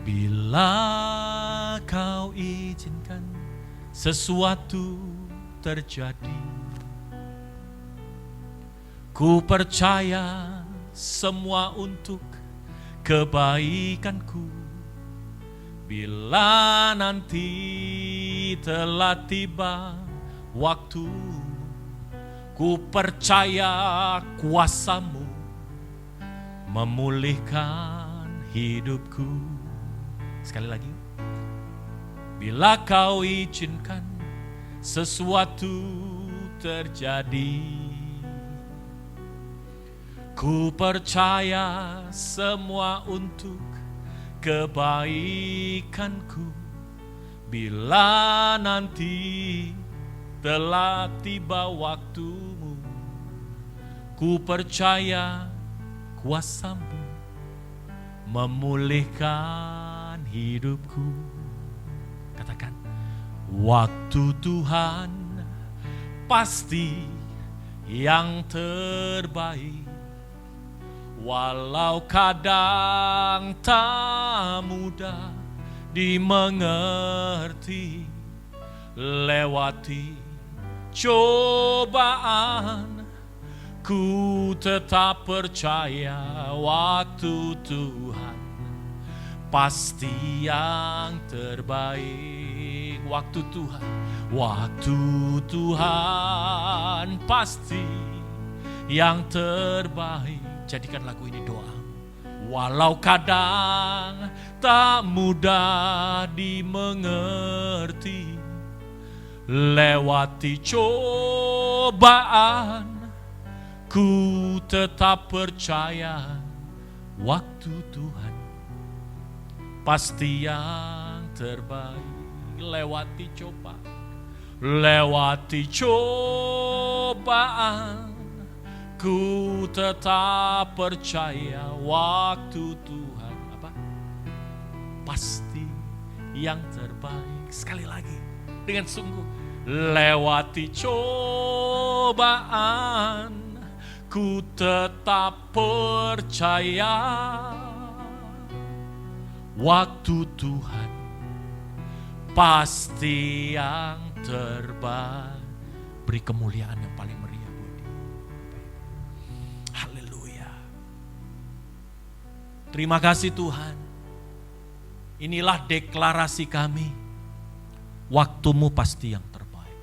Bila kau izinkan sesuatu terjadi, ku percaya semua untuk kebaikanku. Bila nanti telah tiba waktu, ku percaya kuasa-Mu memulihkan hidupku. Sekali lagi. Bila kau izinkan sesuatu terjadi, ku percaya semua untuk kebaikanku. Bila nanti telah tiba waktumu, ku percaya kuasa-Mu memulihkan hidupku. Katakan, waktu Tuhan pasti yang terbaik. Walau kadang tak mudah dimengerti, lewati cobaan, ku tetap percaya waktu Tuhan pasti yang terbaik. Waktu Tuhan pasti yang terbaik. Jadikan lagu ini doa. Walau kadang tak mudah dimengerti, lewati cobaan, ku tetap percaya waktu Tuhan pasti yang terbaik. Lewati cobaan, ku tetap percaya waktu Tuhan pasti yang terbaik. Sekali lagi dengan sungguh. Lewati cobaan, ku tetap percaya waktu Tuhan pasti yang terbaik. Beri kemuliaan yang paling meriah buat dia. Haleluya. Terima kasih Tuhan. Inilah deklarasi kami. Waktumu pasti yang terbaik.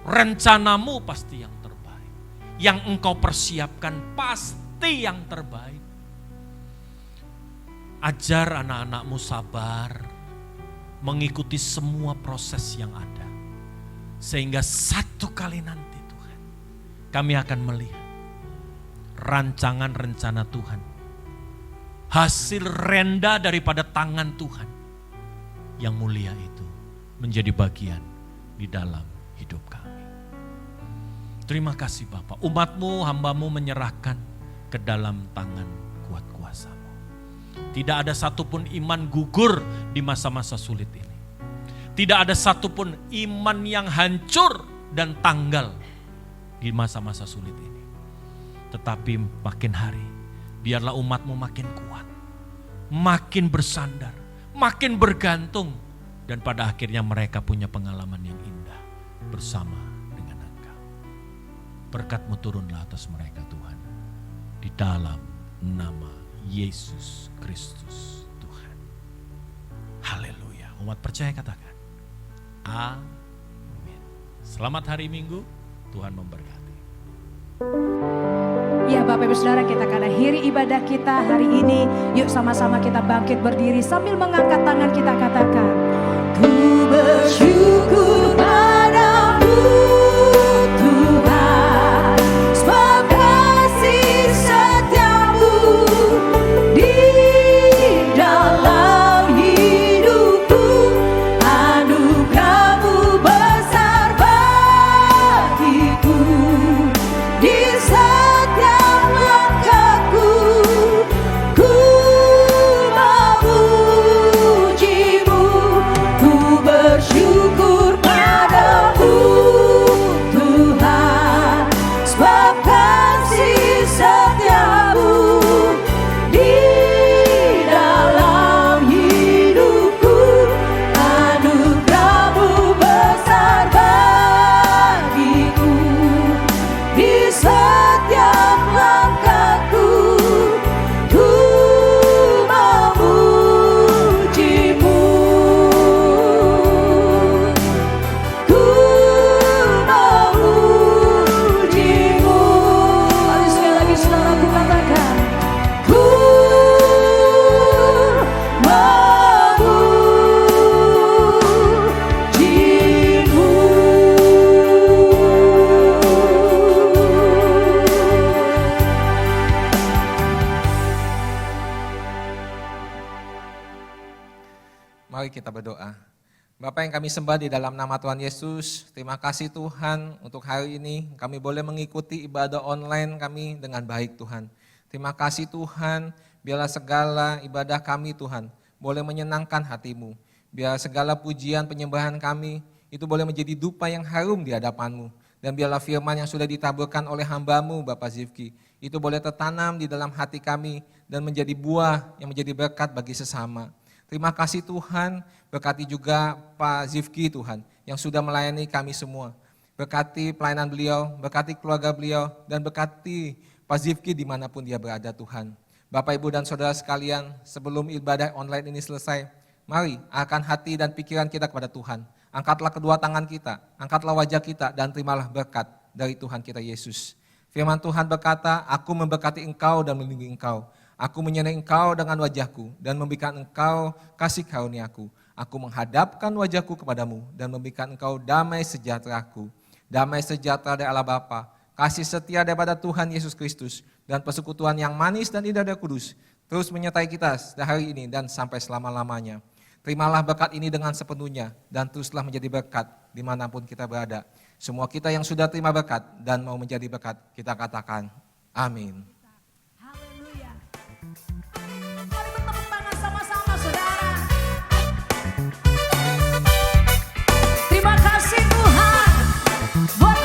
Rencanamu pasti yang terbaik. Yang engkau persiapkan pasti yang terbaik. Ajar anak-anakmu sabar, mengikuti semua proses yang ada. Sehingga satu kali nanti Tuhan, kami akan melihat rancangan rencana Tuhan. Hasil renda daripada tangan Tuhan yang mulia itu menjadi bagian di dalam hidup kami. Terima kasih Bapak, umat-Mu, hamba-Mu menyerahkan ke dalam tangan kuat kuasa-Mu. Tidak ada satupun iman gugur di masa-masa sulit ini. Tidak ada satupun iman yang hancur dan tanggal di masa-masa sulit ini. Tetapi makin hari, biarlah umat-Mu makin kuat, makin bersandar, makin bergantung. Dan pada akhirnya mereka punya pengalaman yang indah bersama dengan Engkau. Berkat-Mu turunlah atas mereka Tuhan. Di dalam nama Yesus Kristus Tuhan. Haleluya. Umat percaya katakan. Amin. Selamat hari Minggu. Tuhan memberkati. Ya Bapak Ibu Saudara, kita akan akhiri ibadah kita hari ini. Yuk sama-sama kita bangkit berdiri sambil mengangkat tangan kita katakan. Ku bersyukur padamu Tuhan, sebab kasih setiamu di dalam hidupku. Anugerahmu besar bagiku, di setiap langkahku ku memujimu. Ku bersyukur padamu Tuhan, sebab kasih setiamu di dalam hidupku. Anugerahmu besar bagiku, di setiap langkahku ku memujimu. Ku memujimu. Mari sekali lagi saudaraku katakan. Ku Mari kita berdoa. Bapa yang kami sembah di dalam nama Tuhan Yesus, terima kasih Tuhan untuk hari ini kami boleh mengikuti ibadah online kami dengan baik Tuhan. Terima kasih Tuhan, biarlah segala ibadah kami Tuhan boleh menyenangkan hati-Mu. Biar segala pujian penyembahan kami itu boleh menjadi dupa yang harum di hadapan-Mu. Dan biarlah firman yang sudah ditaburkan oleh hamba-Mu Bapak Zivki itu boleh tertanam di dalam hati kami dan menjadi buah yang menjadi berkat bagi sesama. Terima kasih Tuhan, berkati juga Pak Zivki Tuhan yang sudah melayani kami semua. Berkati pelayanan beliau, berkati keluarga beliau, dan berkati Pak Zivki dimanapun dia berada Tuhan. Bapak, Ibu, dan Saudara sekalian, sebelum ibadah online ini selesai, mari arahkan hati dan pikiran kita kepada Tuhan. Angkatlah kedua tangan kita, angkatlah wajah kita, dan terimalah berkat dari Tuhan kita Yesus. Firman Tuhan berkata, aku memberkati engkau dan melindungi engkau. Aku menyertai engkau dengan wajahku dan memberikan engkau kasih karuniaku. Aku menghadapkan wajahku kepadamu dan memberikan engkau damai sejahteraku. Damai sejahtera dari Allah Bapa, kasih setia daripada Tuhan Yesus Kristus, dan persekutuan yang manis dan indah dari Kudus terus menyertai kita hari ini dan sampai selama-lamanya. Terimalah berkat ini dengan sepenuhnya dan teruslah menjadi berkat dimanapun kita berada. Semua kita yang sudah terima berkat dan mau menjadi berkat, kita katakan amin. Haleluya. Mari bertepuk tangan sama-sama saudara. Terima kasih Tuhan buat